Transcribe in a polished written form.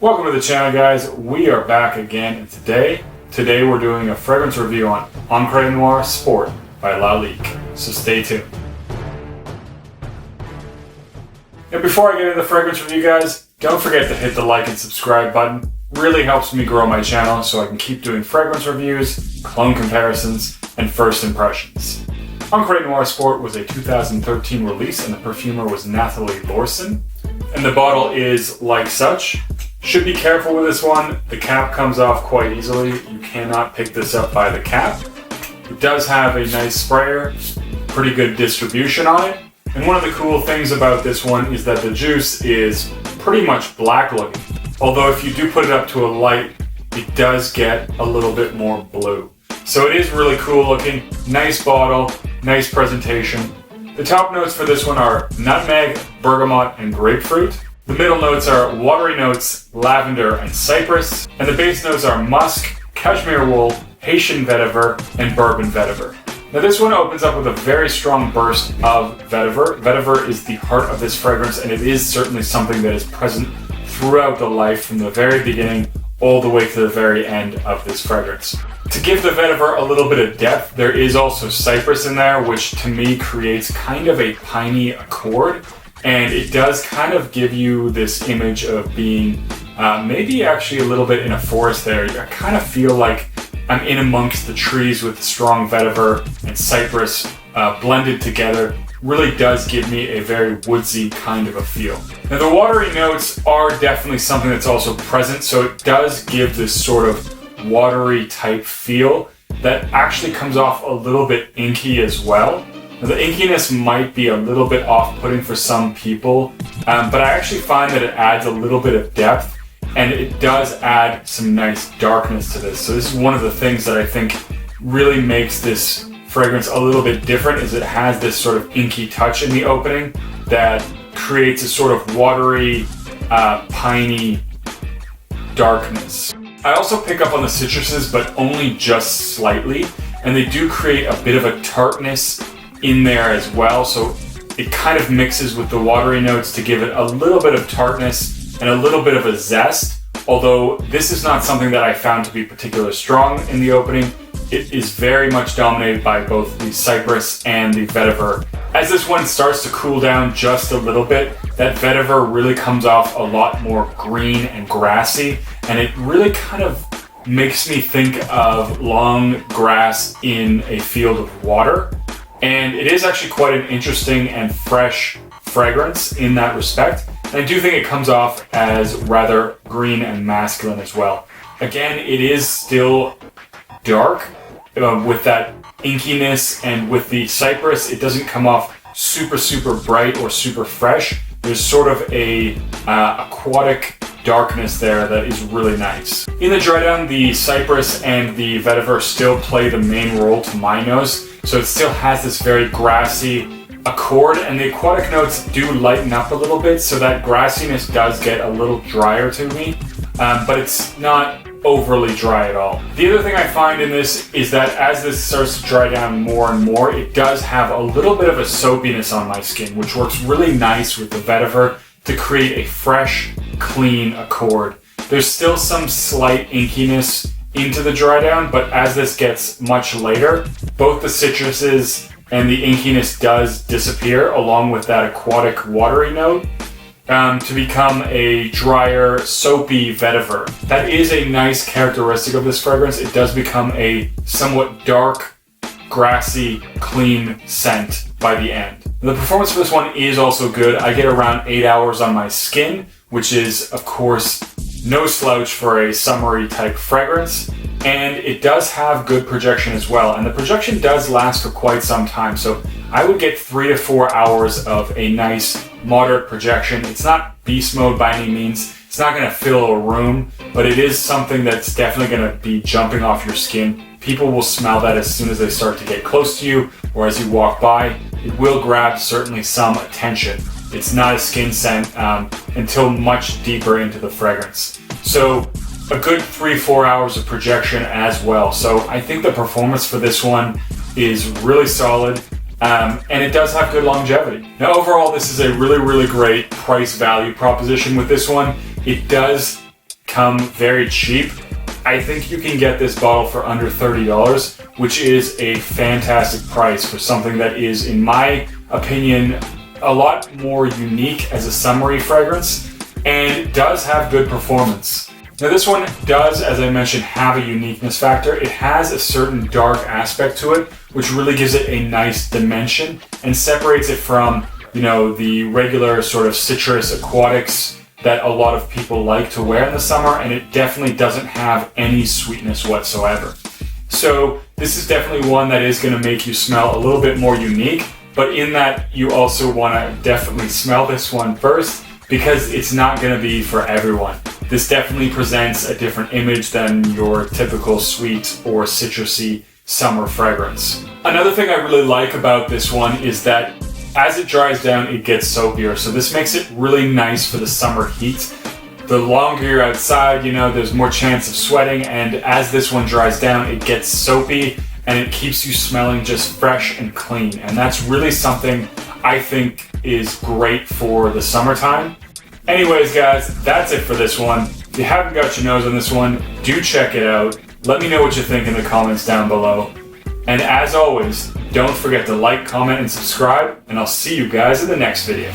Welcome to the channel, guys. We are back again, and today we're doing a fragrance review on Encre Noire Sport by Lalique. So stay tuned. And before I get into the fragrance review, guys, don't forget to hit the like and subscribe button. Really helps me grow my channel so I can keep doing fragrance reviews, cologne comparisons, and first impressions. Encre Noire Sport was a 2013 release, and the perfumer was Nathalie Lorson. And the bottle is like such. Should be careful with this one. The cap comes off quite easily. You cannot pick this up by the cap. It does have a nice sprayer, pretty good distribution on it. And one of the cool things about this one is that the juice is pretty much black looking. Although if you do put it up to a light, it does get a little bit more blue. So it is really cool looking. Nice bottle, nice presentation. The top notes for this one are nutmeg, bergamot, and grapefruit. The middle notes are watery notes, lavender, and cypress. And the base notes are musk, cashmere wool, Haitian vetiver, and bourbon vetiver. Now this one opens up with a very strong burst of vetiver. Vetiver is the heart of this fragrance, and it is certainly something that is present throughout the life from the very beginning all the way to the very end of this fragrance. To give the vetiver a little bit of depth, there is also cypress in there, which to me creates kind of a piney accord. And it does kind of give you this image of being maybe actually a little bit in a forest there. I kind of feel like I'm in amongst the trees with the strong vetiver and cypress blended together. Really does give me a very woodsy kind of a feel. Now the watery notes are definitely something that's also present, so it does give this sort of watery type feel that actually comes off a little bit inky as well. Now, the inkiness might be a little bit off-putting for some people, but I actually find that it adds a little bit of depth, and it does add some nice darkness to this. So this is one of the things that I think really makes this fragrance a little bit different, is it has this sort of inky touch in the opening that creates a sort of watery, piney darkness. I also pick up on the citruses, but only just slightly, and they do create a bit of a tartness in there as well, so it kind of mixes with the watery notes to give it a little bit of tartness and a little bit of a zest. Although this is not something that I found to be particularly strong in the opening, it is very much dominated by both the cypress and the vetiver. As this one starts to cool down just a little bit, that vetiver really comes off a lot more green and grassy, and it really kind of makes me think of long grass in a field of water. And it is actually quite an interesting and fresh fragrance in that respect. And I do think it comes off as rather green and masculine as well. Again, it is still dark with that inkiness, and with the cypress, it doesn't come off super bright or super fresh. There's sort of a aquatic darkness there that is really nice. In the dry down, the cypress and the vetiver still play the main role to my nose. So it still has this very grassy accord, and the aquatic notes do lighten up a little bit, so that grassiness does get a little drier to me, but it's not overly dry at all. The other thing I find in this is that as this starts to dry down more and more, it does have a little bit of a soapiness on my skin, which works really nice with the vetiver to create a fresh, clean accord. There's still some slight inkiness into the dry down, but as this gets much later, both the citruses and the inkiness does disappear along with that aquatic watery note to become a drier, soapy vetiver. That is a nice characteristic of this fragrance. It does become a somewhat dark, grassy, clean scent by the end. The performance for this one is also good. I get around 8 hours on my skin, which is, of course, no slouch for a summery type fragrance, and it does have good projection as well, and the projection does last for quite some time, so I would get 3 to 4 hours of a nice moderate projection. It's not beast mode by any means. It's not going to fill a room, but it is something that's definitely going to be jumping off your skin. People will smell that as soon as they start to get close to you or as you walk by. It will grab certainly some attention. It's not a skin scent until much deeper into the fragrance. So a good 3-4 hours of projection as well. So I think the performance for this one is really solid. And it does have good longevity. Now overall, this is a really great price value proposition with this one. It does come very cheap. I think you can get this bottle for under $30, which is a fantastic price for something that is, in my opinion, a lot more unique as a summery fragrance and does have good performance. Now this one does, as I mentioned, have a uniqueness factor. It has a certain dark aspect to it, which really gives it a nice dimension and separates it from, the regular sort of citrus aquatics that a lot of people like to wear in the summer, and it definitely doesn't have any sweetness whatsoever. So this is definitely one that is going to make you smell a little bit more unique, but in that you also want to definitely smell this one first, because it's not going to be for everyone. This definitely presents a different image than your typical sweet or citrusy summer fragrance. Another thing I really like about this one is that as it dries down, it gets soapier. So this makes it really nice for the summer heat. The longer you're outside, there's more chance of sweating, and as this one dries down, it gets soapy and it keeps you smelling just fresh and clean. And that's really something I think is great for the summertime. Anyways, guys, that's it for this one. If you haven't got your nose on this one, do check it out. Let me know what you think in the comments down below. And as always, don't forget to like, comment, and subscribe, and I'll see you guys in the next video.